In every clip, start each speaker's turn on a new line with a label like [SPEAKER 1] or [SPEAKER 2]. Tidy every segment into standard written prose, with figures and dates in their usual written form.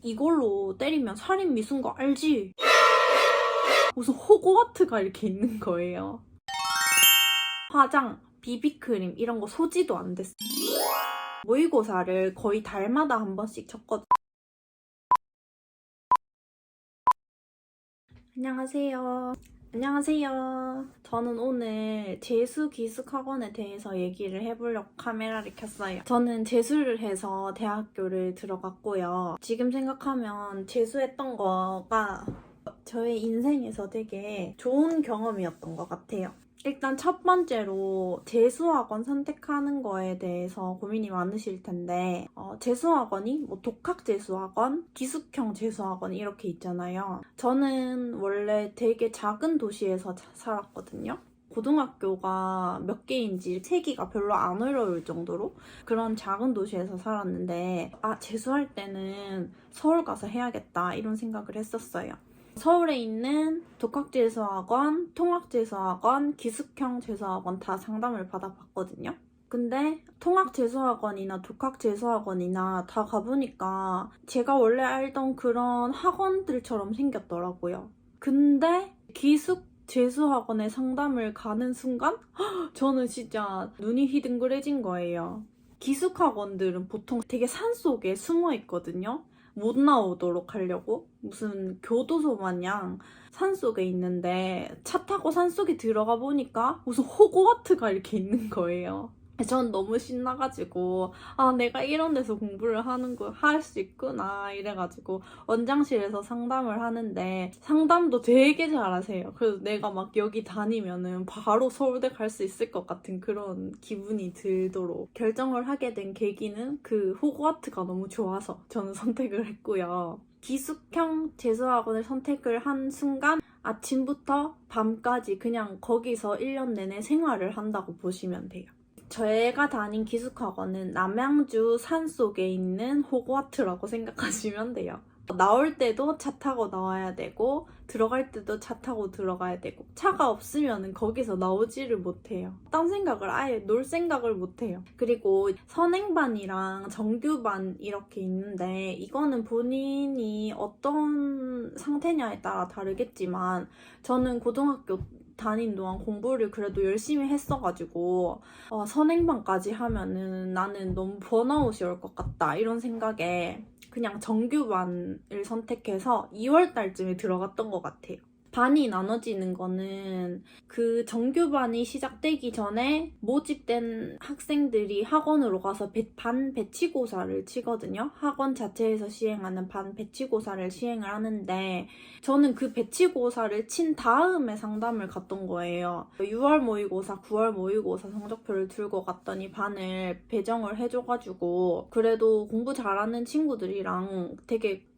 [SPEAKER 1] 이걸로 때리면 살인 미수인 거 알지? 무슨 호그와트가 이렇게 있는 거예요. 화장, 비비크림 이런 거 소지도 안 됐어. 모의고사를 거의 달마다 한 번씩 쳤거든. 안녕하세요. 안녕하세요. 저는 오늘 재수 기숙학원에 대해서 얘기를 해보려고 카메라를 켰어요. 저는 재수를 해서 대학교를 들어갔고요. 지금 생각하면 재수했던 거가 저의 인생에서 되게 좋은 경험이었던 것 같아요. 일단 첫 번째로 재수학원 선택하는 거에 대해서 고민이 많으실 텐데 재수학원이 뭐 독학재수학원, 기숙형 재수학원 이렇게 있잖아요. 저는 원래 되게 작은 도시에서 살았거든요. 고등학교가 몇 개인지 세기가 별로 안 어려울 정도로 그런 작은 도시에서 살았는데 재수할 때는 서울 가서 해야겠다 이런 생각을 했었어요. 서울에 있는 독학재수학원, 통학재수학원, 기숙형 재수학원 다 상담을 받아봤거든요. 근데 통학재수학원이나 독학재수학원이나 다 가보니까 제가 원래 알던 그런 학원들처럼 생겼더라고요. 근데 기숙재수학원에 상담을 가는 순간 저는 진짜 눈이 휘둥그레진 거예요. 기숙학원들은 보통 되게 산속에 숨어 있거든요. 못 나오도록 하려고 무슨 교도소 마냥 산속에 있는데 차 타고 산속에 들어가 보니까 무슨 호그와트가 이렇게 있는 거예요. 전 너무 신나가지고 내가 이런 데서 공부를 할 수 있구나 이래가지고 원장실에서 상담을 하는데 상담도 되게 잘하세요. 그래서 내가 막 여기 다니면은 바로 서울대 갈 수 있을 것 같은 그런 기분이 들도록 결정을 하게 된 계기는 그 호그와트가 너무 좋아서 저는 선택을 했고요. 기숙형 재수학원을 선택을 한 순간 아침부터 밤까지 그냥 거기서 1년 내내 생활을 한다고 보시면 돼요. 제가 다닌 기숙학원은 남양주 산속에 있는 호그와트라고 생각하시면 돼요. 나올 때도 차 타고 나와야 되고 들어갈 때도 차 타고 들어가야 되고 차가 없으면 거기서 나오지를 못해요. 딴 생각을 아예 놀 생각을 못해요. 그리고 선행반이랑 정규반 이렇게 있는데 이거는 본인이 어떤 상태냐에 따라 다르겠지만 저는 고등학교 다닌 동안 공부를 그래도 열심히 했어가지고 선행반까지 하면은 나는 너무 번아웃이 올 것 같다 이런 생각에 그냥 정규반을 선택해서 2월 달쯤에 들어갔던 것 같아요. 반이 나눠지는 거는 그 정규반이 시작되기 전에 모집된 학생들이 학원으로 가서 반 배치고사를 치거든요. 학원 자체에서 시행하는 반 배치고사를 시행을 하는데 저는 그 배치고사를 친 다음에 상담을 갔던 거예요. 6월 모의고사, 9월 모의고사 성적표를 들고 갔더니 반을 배정을 해줘가지고 그래도 공부 잘하는 친구들이랑 되게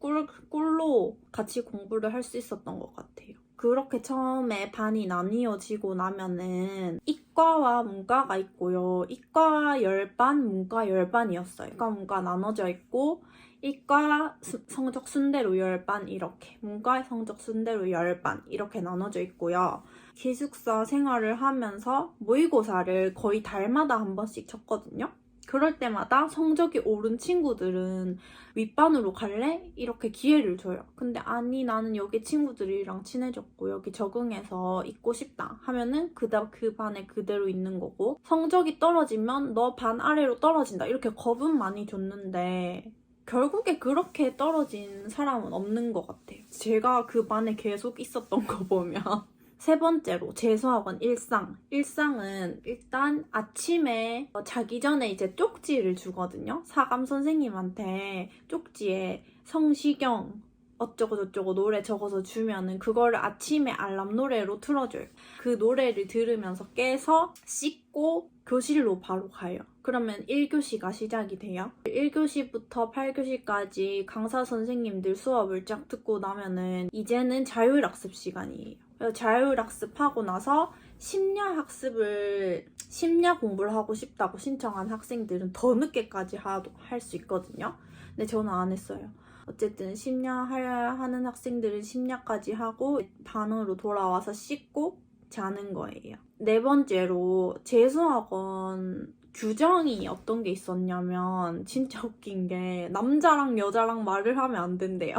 [SPEAKER 1] 꿀로 같이 공부를 할 수 있었던 것 같아요. 그렇게 처음에 반이 나뉘어지고 나면은 이과와 문과가 있고요. 이과 10반, 문과 10반이었어요. 이과 문과 나눠져 있고 이과 성적 순대로 10반 이렇게, 문과 성적 순대로 10반 이렇게 나눠져 있고요. 기숙사 생활을 하면서 모의고사를 거의 달마다 한 번씩 쳤거든요. 그럴 때마다 성적이 오른 친구들은 윗반으로 갈래? 이렇게 기회를 줘요. 근데 아니 나는 여기 친구들이랑 친해졌고 여기 적응해서 있고 싶다 하면은 그 반에 그대로 있는 거고 성적이 떨어지면 너 반 아래로 떨어진다 이렇게 겁은 많이 줬는데 결국에 그렇게 떨어진 사람은 없는 것 같아요. 제가 그 반에 계속 있었던 거 보면 세 번째로 재수학원 일상. 일상은 일단 아침에 자기 전에 이제 쪽지를 주거든요. 사감 선생님한테 쪽지에 성시경 어쩌고저쩌고 노래 적어서 주면은 그거를 아침에 알람 노래로 틀어줘요. 그 노래를 들으면서 깨서 씻고 교실로 바로 가요. 그러면 1교시가 시작이 돼요. 1교시부터 8교시까지 강사 선생님들 수업을 쫙 듣고 나면은 이제는 자율학습 시간이에요. 자율학습하고 나서 심야 공부를 하고 싶다고 신청한 학생들은 더 늦게까지 할 수 있거든요. 근데 저는 안 했어요. 어쨌든 심야 하는 학생들은 심야까지 하고 반으로 돌아와서 씻고 자는 거예요. 네 번째로 재수학원 규정이 어떤 게 있었냐면 진짜 웃긴 게 남자랑 여자랑 말을 하면 안 된대요.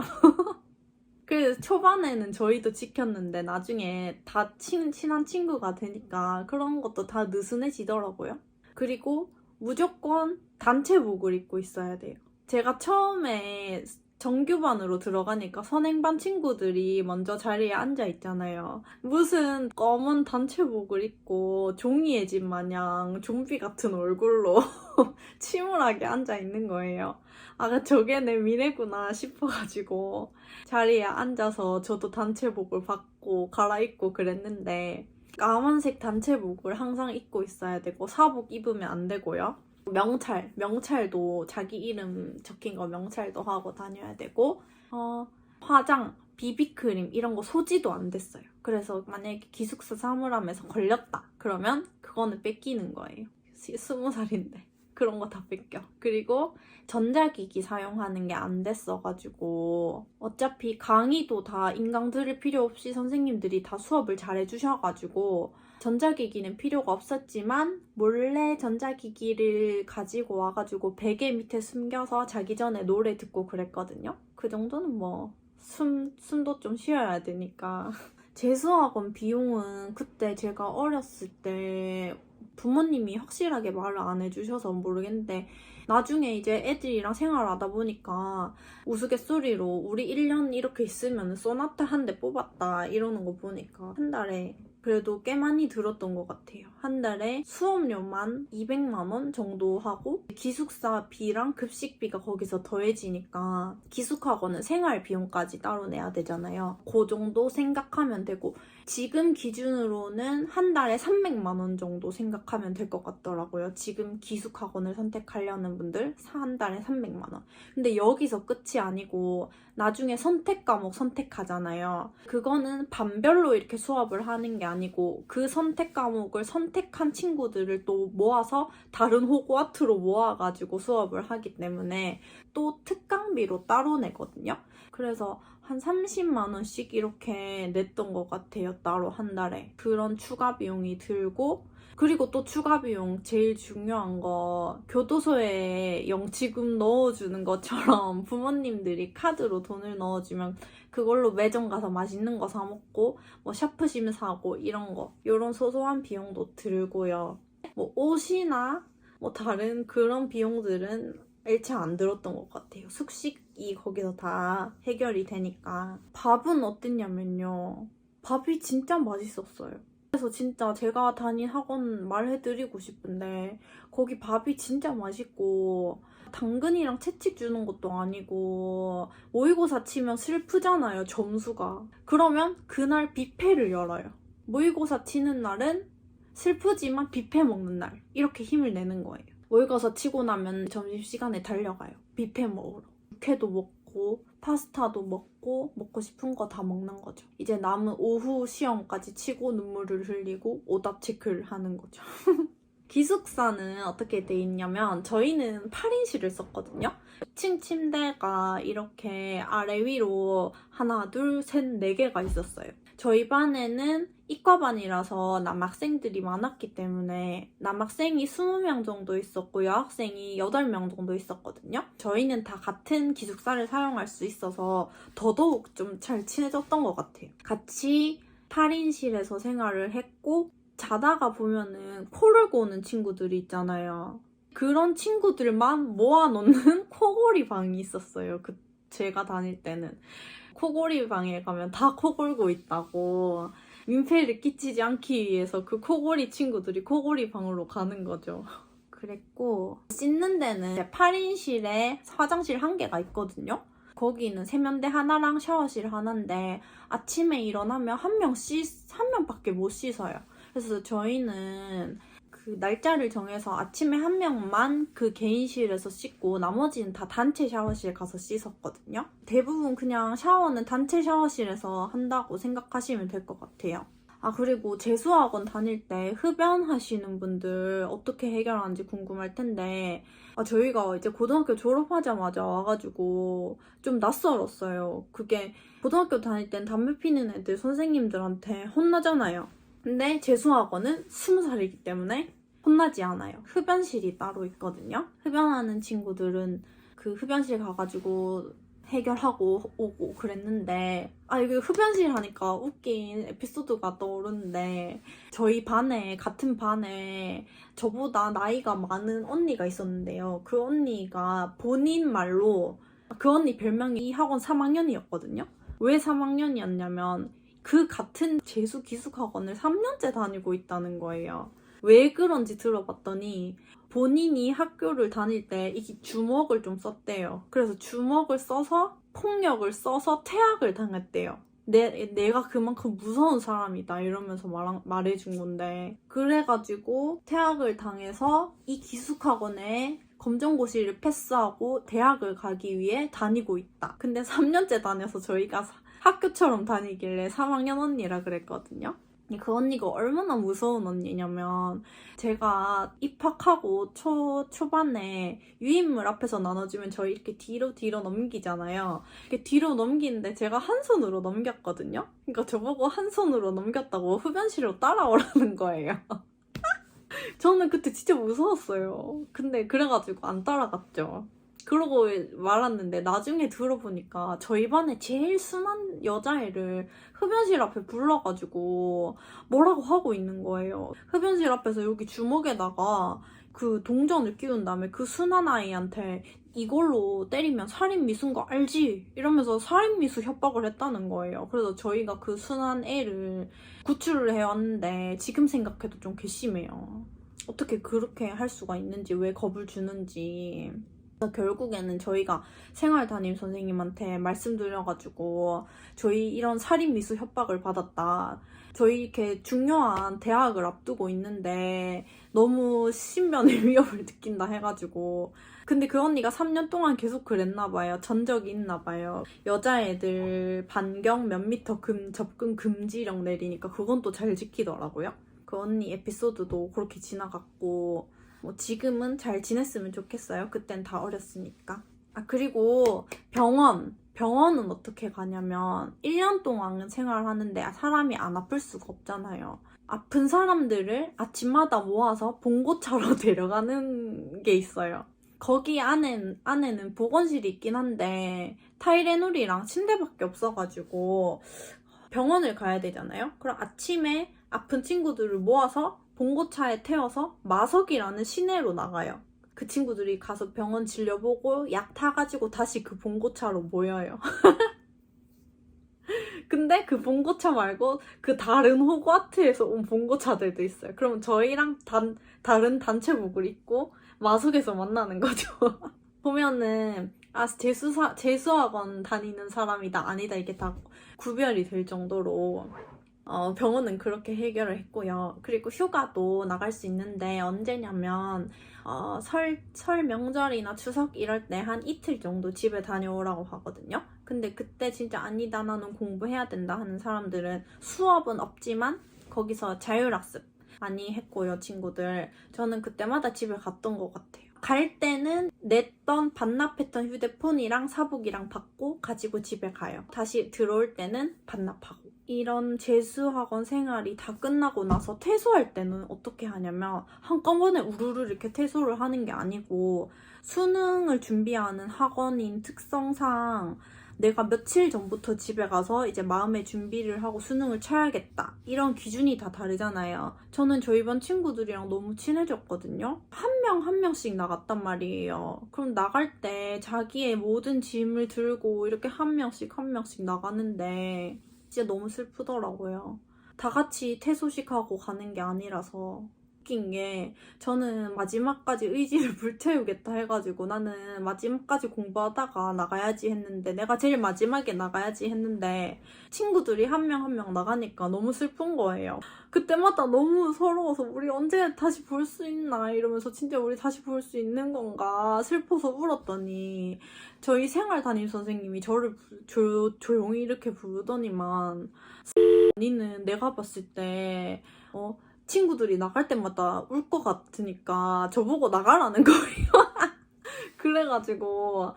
[SPEAKER 1] 그래서 초반에는 저희도 지켰는데 나중에 다 친한 친구가 되니까 그런 것도 다 느슨해지더라고요. 그리고 무조건 단체복을 입고 있어야 돼요. 제가 처음에 정규반으로 들어가니까 선행반 친구들이 먼저 자리에 앉아 있잖아요. 무슨 검은 단체복을 입고 종이의 집 마냥 좀비 같은 얼굴로 침울하게 앉아 있는 거예요. 아, 저게 내 미래구나 싶어가지고 자리에 앉아서 저도 단체복을 받고 갈아입고 그랬는데 까만색 단체복을 항상 입고 있어야 되고 사복 입으면 안 되고요. 명찰도 자기 이름 적힌 거 명찰도 하고 다녀야 되고 화장, 비비크림 이런 거 소지도 안 됐어요. 그래서 만약에 기숙사 사물함에서 걸렸다 그러면 그거는 뺏기는 거예요. 20살인데 그런 거 다 뺏겨. 그리고 전자기기 사용하는 게 안 됐어가지고 어차피 강의도 다 인강 들을 필요 없이 선생님들이 다 수업을 잘 해주셔가지고 전자기기는 필요가 없었지만 몰래 전자기기를 가지고 와가지고 베개 밑에 숨겨서 자기 전에 노래 듣고 그랬거든요. 그 정도는 뭐 숨도 좀 쉬어야 되니까. 재수학원 비용은 그때 제가 어렸을 때 부모님이 확실하게 말을 안 해주셔서 모르겠는데 나중에 이제 애들이랑 생활하다 보니까 우스갯소리로 우리 1년 이렇게 있으면 소나타 한 대 뽑았다 이러는 거 보니까 한 달에 그래도 꽤 많이 들었던 것 같아요. 한 달에 수업료만 200만 원 정도 하고 기숙사비랑 급식비가 거기서 더해지니까 기숙학원은 생활비용까지 따로 내야 되잖아요. 그 정도 생각하면 되고 지금 기준으로는 한 달에 300만 원 정도 생각하면 될 것 같더라고요. 지금 기숙학원을 선택하려는 분들 한 달에 300만 원. 근데 여기서 끝이 아니고 나중에 선택 과목 선택하잖아요. 그거는 반별로 이렇게 수업을 하는 게 아니고 그 선택 과목을 선택한 친구들을 또 모아서 다른 호그와트로 모아가지고 수업을 하기 때문에 또 특강비로 따로 내거든요. 그래서 한 30만 원씩 이렇게 냈던 것 같아요. 따로 한 달에. 그런 추가 비용이 들고 그리고 또 추가 비용 제일 중요한 거 교도소에 영치금 넣어주는 것처럼 부모님들이 카드로 돈을 넣어주면 그걸로 매점 가서 맛있는 거 사 먹고 뭐 샤프심 사고 이런 소소한 비용도 들고요. 뭐 옷이나 뭐 다른 그런 비용들은 일체 안 들었던 것 같아요. 숙식이 거기서 다 해결이 되니까. 밥은 어땠냐면요. 밥이 진짜 맛있었어요. 그래서 진짜 제가 다닌 학원 말해드리고 싶은데 거기 밥이 진짜 맛있고 당근이랑 채찍 주는 것도 아니고 모의고사 치면 슬프잖아요, 점수가. 그러면 그날 뷔페를 열어요. 모의고사 치는 날은 슬프지만 뷔페 먹는 날. 이렇게 힘을 내는 거예요. 모의고사 치고 나면 점심시간에 달려가요. 뷔페 먹으러. 육회도 먹고 파스타도 먹고 싶은 거 다 먹는 거죠. 이제 남은 오후 시험까지 치고 눈물을 흘리고 오답 체크를 하는 거죠. 기숙사는 어떻게 돼 있냐면 저희는 8인실을 썼거든요. 2층 침대가 이렇게 아래 위로 하나, 둘, 셋, 4개가 있었어요. 저희 반에는 이과반이라서 남학생들이 많았기 때문에 남학생이 20명 정도 있었고 여학생이 8명 정도 있었거든요. 저희는 다 같은 기숙사를 사용할 수 있어서 더더욱 좀 잘 친해졌던 것 같아요. 같이 8인실에서 생활을 했고 자다가 보면은 코를 고는 친구들이 있잖아요. 그런 친구들만 모아놓는 코골이 방이 있었어요. 제가 다닐 때는. 코골이 방에 가면 다 코 골고 있다고 민폐를 끼치지 않기 위해서 그 코골이 친구들이 코골이 방으로 가는 거죠. 그랬고 씻는 데는 8인실에 화장실 1개가 있거든요. 거기는 세면대 하나랑 샤워실 하나인데 아침에 일어나면 한 명밖에 못 씻어요. 그래서 저희는 그 날짜를 정해서 아침에 한 명만 그 개인실에서 씻고 나머지는 다 단체 샤워실 가서 씻었거든요. 대부분 그냥 샤워는 단체 샤워실에서 한다고 생각하시면 될 것 같아요. 아, 그리고 재수학원 다닐 때 흡연하시는 분들 어떻게 해결하는지 궁금할 텐데 저희가 이제 고등학교 졸업하자마자 와가지고 좀 낯설었어요. 그게 고등학교 다닐 땐 담배 피는 애들 선생님들한테 혼나잖아요. 근데 재수학원은 20살이기 때문에 혼나지 않아요. 흡연실이 따로 있거든요. 흡연하는 친구들은 그 흡연실 가가지고 해결하고 오고 그랬는데, 이게 흡연실 하니까 웃긴 에피소드가 떠오르는데, 저희 반에, 같은 반에 저보다 나이가 많은 언니가 있었는데요. 그 언니가 본인 말로, 그 언니 별명이 이 학원 3학년이었거든요. 왜 3학년이었냐면 그 같은 재수 기숙학원을 3년째 다니고 있다는 거예요. 왜 그런지 들어봤더니 본인이 학교를 다닐 때 이게 주먹을 좀 썼대요. 그래서 주먹을 써서 폭력을 써서 퇴학을 당했대요. 내가 그만큼 무서운 사람이다 이러면서 말해준 건데, 그래가지고 퇴학을 당해서 이 기숙학원에 검정고시를 패스하고 대학을 가기 위해 다니고 있다. 근데 3년째 다녀서 저희가 학교처럼 다니길래 3학년 언니라 그랬거든요. 그 언니가 얼마나 무서운 언니냐면, 제가 입학하고 초반에 유인물 앞에서 나눠주면 저희 이렇게 뒤로 넘기잖아요. 이렇게 뒤로 넘기는데 제가 한 손으로 넘겼거든요. 그러니까 저보고 한 손으로 넘겼다고 흡연실로 따라오라는 거예요. 저는 그때 진짜 무서웠어요. 근데 그래가지고 안 따라갔죠. 그러고 말았는데 나중에 들어보니까 저희 반에 제일 순한 여자애를 흡연실 앞에 불러가지고 뭐라고 하고 있는 거예요. 흡연실 앞에서 여기 주먹에다가 그 동전을 끼운 다음에 그 순한 아이한테 이걸로 때리면 살인미수인 거 알지? 이러면서 살인미수 협박을 했다는 거예요. 그래서 저희가 그 순한 애를 구출을 해왔는데 지금 생각해도 좀 괘씸해요. 어떻게 그렇게 할 수가 있는지, 왜 겁을 주는지. 결국에는 저희가 생활담임 선생님한테 말씀드려가지고 저희 이런 살인미수 협박을 받았다. 저희 이렇게 중요한 대학을 앞두고 있는데 너무 신변의 위협을 느낀다 해가지고. 근데 그 언니가 3년 동안 계속 그랬나봐요. 전적이 있나봐요. 여자애들 반경 몇 미터 접근 금지령 내리니까 그건 또 잘 지키더라고요. 그 언니 에피소드도 그렇게 지나갔고, 뭐 지금은 잘 지냈으면 좋겠어요. 그땐 다 어렸으니까. 그리고 병원은 어떻게 가냐면 1년 동안 생활하는데 사람이 안 아플 수가 없잖아요. 아픈 사람들을 아침마다 모아서 봉고차로 데려가는 게 있어요. 거기 안에는 보건실이 있긴 한데 타이레놀이랑 침대밖에 없어가지고 병원을 가야 되잖아요. 그럼 아침에 아픈 친구들을 모아서 봉고차에 태워서 마석이라는 시내로 나가요. 그 친구들이 가서 병원 진료보고 약 타가지고 다시 그 봉고차로 모여요. 근데 그 봉고차 말고 그 다른 호그와트에서 온 봉고차들도 있어요. 그럼 저희랑 다른 단체복을 입고 마석에서 만나는 거죠. 보면은 재수학원 다니는 사람이다 아니다 이게 다 구별이 될 정도로 병원은 그렇게 해결을 했고요. 그리고 휴가도 나갈 수 있는데 언제냐면 설 명절이나 추석 이럴 때 한 이틀 정도 집에 다녀오라고 하거든요. 근데 그때 진짜 아니다 나는 공부해야 된다 하는 사람들은 수업은 없지만 거기서 자율학습 많이 했고요. 친구들 저는 그때마다 집에 갔던 것 같아요. 갈 때는 반납했던 휴대폰이랑 사복이랑 받고 가지고 집에 가요. 다시 들어올 때는 반납하고. 이런 재수학원 생활이 다 끝나고 나서 퇴소할 때는 어떻게 하냐면 한꺼번에 우르르 이렇게 퇴소를 하는 게 아니고, 수능을 준비하는 학원인 특성상 내가 며칠 전부터 집에 가서 이제 마음의 준비를 하고 수능을 쳐야겠다 이런 기준이 다 다르잖아요. 저는 저희 반 친구들이랑 너무 친해졌거든요. 한 명씩 나갔단 말이에요. 그럼 나갈 때 자기의 모든 짐을 들고 이렇게 한 명씩 나가는데 진짜 너무 슬프더라고요. 다 같이 퇴소식하고 가는 게 아니라서. 웃긴 게 저는 마지막까지 의지를 불태우겠다 해가지고 나는 마지막까지 공부하다가 나가야지 했는데, 내가 제일 마지막에 나가야지 했는데 친구들이 한 명 나가니까 너무 슬픈 거예요. 그때마다 너무 서러워서 우리 언제 다시 볼 수 있나 이러면서 진짜 우리 다시 볼 수 있는 건가 슬퍼서 울었더니 저희 생활담임 선생님이 저를 조용히 이렇게 부르더니만 언니는 내가 봤을 때 친구들이 나갈 때마다 울 것 같으니까 저보고 나가라는 거예요. 그래가지고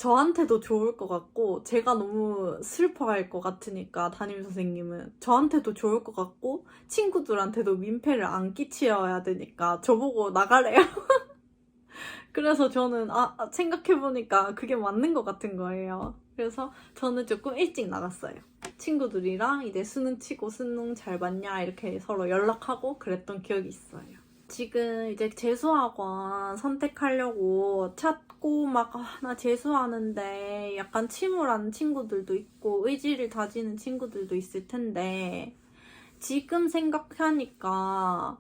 [SPEAKER 1] 저한테도 좋을 것 같고 제가 너무 슬퍼할 것 같으니까 담임 선생님은 저한테도 좋을 것 같고 친구들한테도 민폐를 안 끼치어야 되니까 저보고 나가래요. 그래서 저는 생각해보니까 그게 맞는 것 같은 거예요. 그래서 저는 조금 일찍 나갔어요. 친구들이랑 이제 수능 치고 수능 잘 봤냐 이렇게 서로 연락하고 그랬던 기억이 있어요. 지금 이제 재수학원 선택하려고 찾고 막 나 재수하는데 약간 침울한 친구들도 있고 의지를 다지는 친구들도 있을 텐데 지금 생각하니까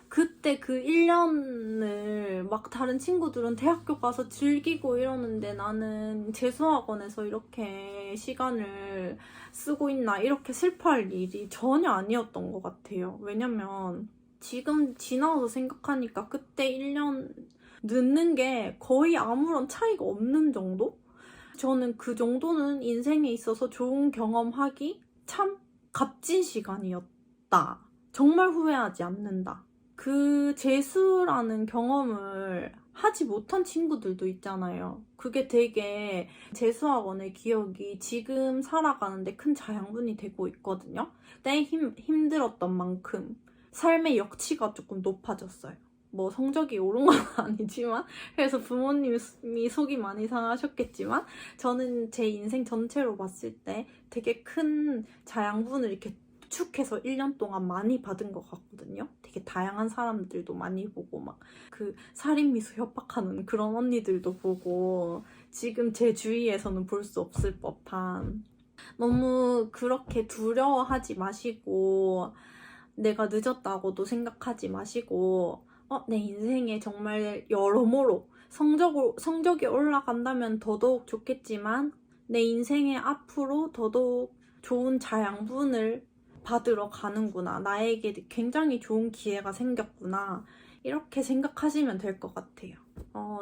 [SPEAKER 1] 그때 그 1년을 막 다른 친구들은 대학교 가서 즐기고 이러는데 나는 재수학원에서 이렇게 시간을 쓰고 있나 이렇게 슬퍼할 일이 전혀 아니었던 것 같아요. 왜냐면 지금 지나서 생각하니까 그때 1년 늦는 게 거의 아무런 차이가 없는 정도? 저는 그 정도는 인생에 있어서 좋은 경험하기 참 값진 시간이었다. 정말 후회하지 않는다. 그 재수라는 경험을 하지 못한 친구들도 있잖아요. 그게 되게 재수학원의 기억이 지금 살아가는데 큰 자양분이 되고 있거든요. 그때 힘들었던 만큼 삶의 역치가 조금 높아졌어요. 뭐 성적이 오른 건 아니지만 그래서 부모님이 속이 많이 상하셨겠지만 저는 제 인생 전체로 봤을 때 되게 큰 자양분을 이렇게 축해서 1년 동안 많이 받은 것 같거든요. 되게 다양한 사람들도 많이 보고 막 그 살인미수 협박하는 그런 언니들도 보고 지금 제 주위에서는 볼 수 없을 법한 너무 그렇게 두려워하지 마시고 내가 늦었다고도 생각하지 마시고 내 인생에 정말 여러모로 성적이 올라간다면 더더욱 좋겠지만 내 인생에 앞으로 더더욱 좋은 자양분을 받으러 가는구나. 나에게 굉장히 좋은 기회가 생겼구나. 이렇게 생각하시면 될 것 같아요.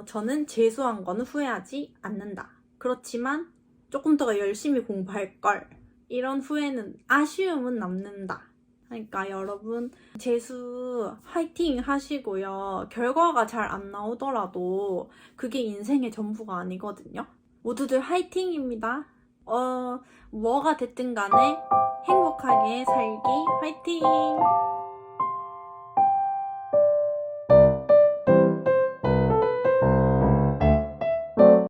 [SPEAKER 1] 저는 재수한 거는 후회하지 않는다. 그렇지만 조금 더 열심히 공부할 걸. 이런 후회는 아쉬움은 남는다. 그러니까 여러분 재수 화이팅 하시고요. 결과가 잘 안 나오더라도 그게 인생의 전부가 아니거든요. 모두들 화이팅입니다. 뭐가 됐든 간에 행복하게 살기 화이팅!